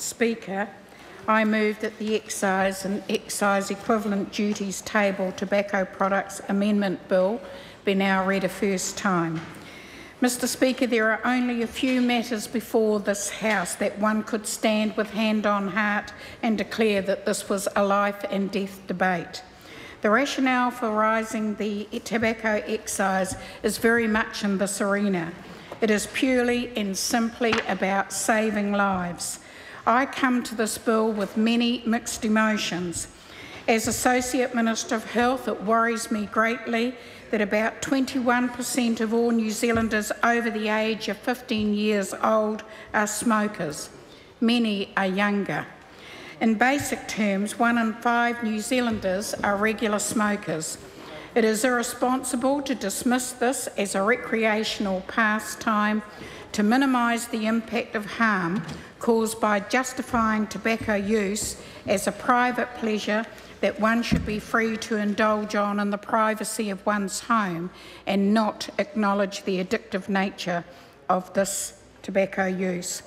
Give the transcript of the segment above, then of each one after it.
Speaker, I move that the Excise and Excise Equivalent Duties Table Tobacco Products Amendment Bill be now read a first time. Mr Speaker, there are only a few matters before this House that one could stand with hand on heart and declare that this was a life and death debate. The rationale for raising the tobacco excise is very much in this arena. It is purely and simply about saving lives. I come to this bill with many mixed emotions. As Associate Minister of Health, it worries me greatly that about 21% of all New Zealanders over the age of 15 years old are smokers. Many are younger. In basic terms, 1 in 5 New Zealanders are regular smokers. It is irresponsible to dismiss this as a recreational pastime to minimise the impact of harm caused by justifying tobacco use as a private pleasure that one should be free to indulge on in the privacy of one's home and not acknowledge the addictive nature of this tobacco use.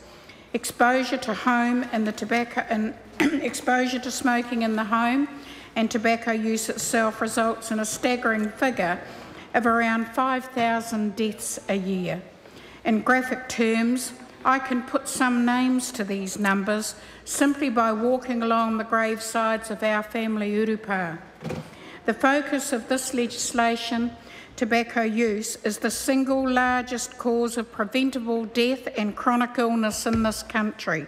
Exposure to home and the tobacco and exposure to smoking in the home and tobacco use itself results in a staggering figure of around 5,000 deaths a year. In graphic terms, I can put some names to these numbers simply by walking along the gravesides of our family urupa. The focus of this legislation, tobacco use, is the single largest cause of preventable death and chronic illness in this country.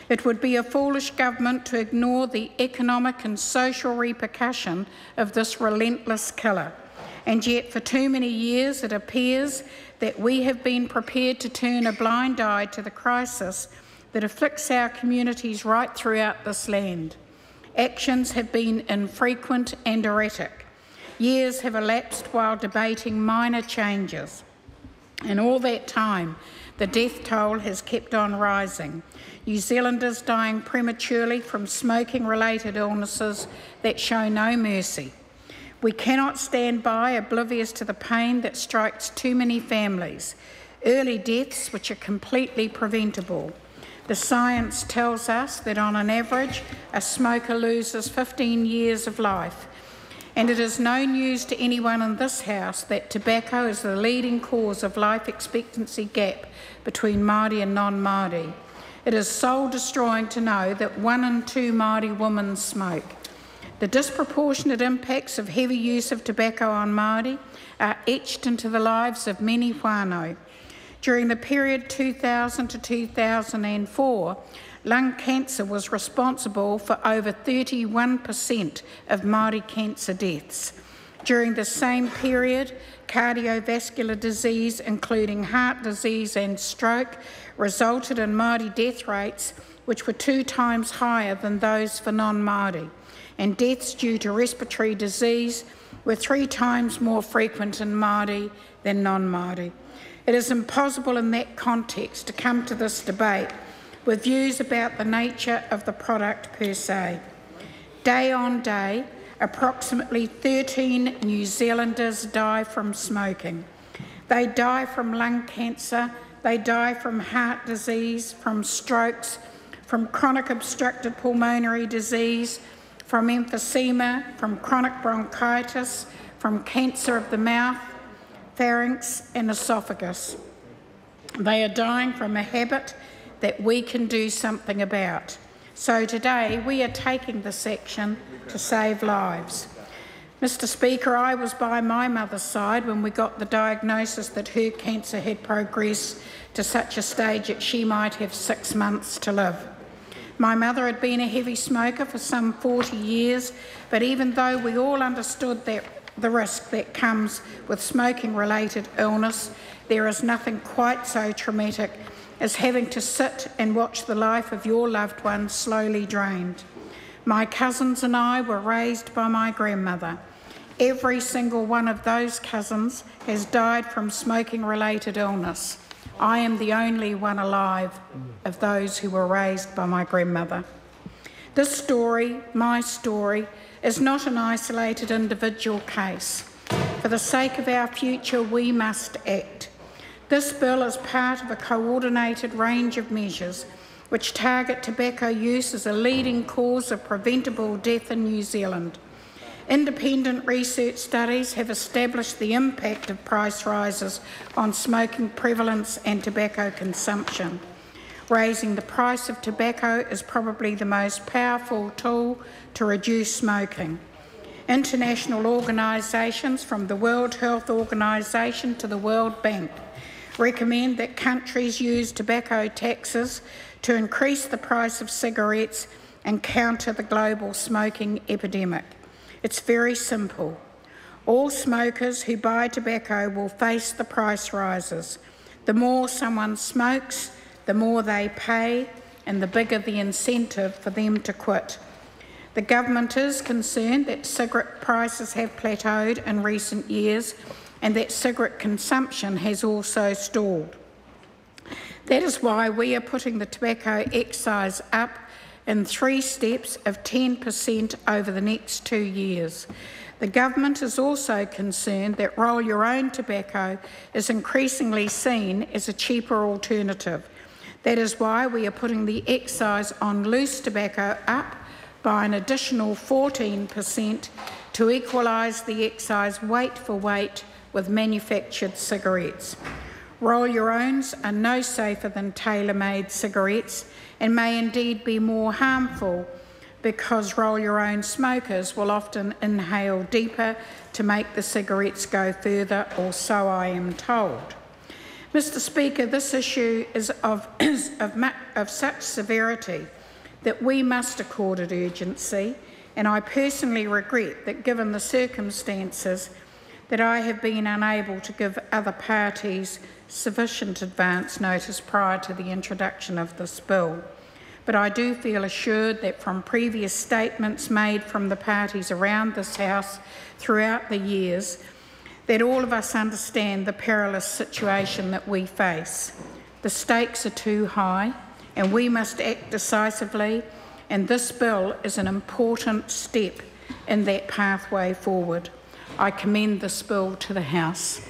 It would be a foolish government to ignore the economic and social repercussion of this relentless killer. And yet, for too many years, it appears that we have been prepared to turn a blind eye to the crisis that afflicts our communities right throughout this land. Actions have been infrequent and erratic. Years have elapsed while debating minor changes. In all that time, the death toll has kept on rising. New Zealanders dying prematurely from smoking-related illnesses that show no mercy. We cannot stand by oblivious to the pain that strikes too many families. Early deaths which are completely preventable. The science tells us that on an average, a smoker loses 15 years of life. And it is no news to anyone in this House that tobacco is the leading cause of life expectancy gap between Māori and non-Māori. It is soul-destroying to know that 1 in 2 Māori women smoke. The disproportionate impacts of heavy use of tobacco on Māori are etched into the lives of many whānau. During the period 2000 to 2004, lung cancer was responsible for over 31% of Māori cancer deaths. During the same period, cardiovascular disease, including heart disease and stroke, resulted in Māori death rates which were 2 times higher than those for non-Māori, and deaths due to respiratory disease were 3 times more frequent in Māori than non-Māori. It is impossible in that context to come to this debate with views about the nature of the product per se. Day on day, approximately 13 New Zealanders die from smoking. They die from lung cancer, they die from heart disease, from strokes, from chronic obstructive pulmonary disease, from emphysema, from chronic bronchitis, from cancer of the mouth, pharynx and esophagus. They are dying from a habit that we can do something about. So today we are taking this action to save lives. Mr Speaker, I was by my mother's side when we got the diagnosis that her cancer had progressed to such a stage that she might have 6 months to live. My mother had been a heavy smoker for some 40 years, but even though we all understood that the risk that comes with smoking-related illness, there is nothing quite so traumatic as having to sit and watch the life of your loved one slowly drained. My cousins and I were raised by my grandmother. Every single one of those cousins has died from smoking-related illness. I am the only one alive of those who were raised by my grandmother. This story, my story, is not an isolated individual case. For the sake of our future, we must act. This bill is part of a coordinated range of measures which target tobacco use as a leading cause of preventable death in New Zealand. Independent research studies have established the impact of price rises on smoking prevalence and tobacco consumption. Raising the price of tobacco is probably the most powerful tool to reduce smoking. International organisations, from the World Health Organisation to the World Bank, recommend that countries use tobacco taxes to increase the price of cigarettes and counter the global smoking epidemic. It's very simple. All smokers who buy tobacco will face the price rises. The more someone smokes, the more they pay, and the bigger the incentive for them to quit. The government is concerned that cigarette prices have plateaued in recent years and that cigarette consumption has also stalled. That is why we are putting the tobacco excise up in 3 steps of 10% over the next 2 years. The government is also concerned that roll-your-own tobacco is increasingly seen as a cheaper alternative. That is why we are putting the excise on loose tobacco up by an additional 14% to equalise the excise weight for weight with manufactured cigarettes. Roll-your-owns are no safer than tailor-made cigarettes and may indeed be more harmful because roll-your-own smokers will often inhale deeper to make the cigarettes go further, or so I am told. Mr. Speaker, this issue is of such severity that we must accord it urgency, and I personally regret that, given the circumstances, that I have been unable to give other parties sufficient advance notice prior to the introduction of this bill. But I do feel assured that from previous statements made from the parties around this House throughout the years, that all of us understand the perilous situation that we face. The stakes are too high and we must act decisively, and this bill is an important step in that pathway forward. I commend this bill to the House.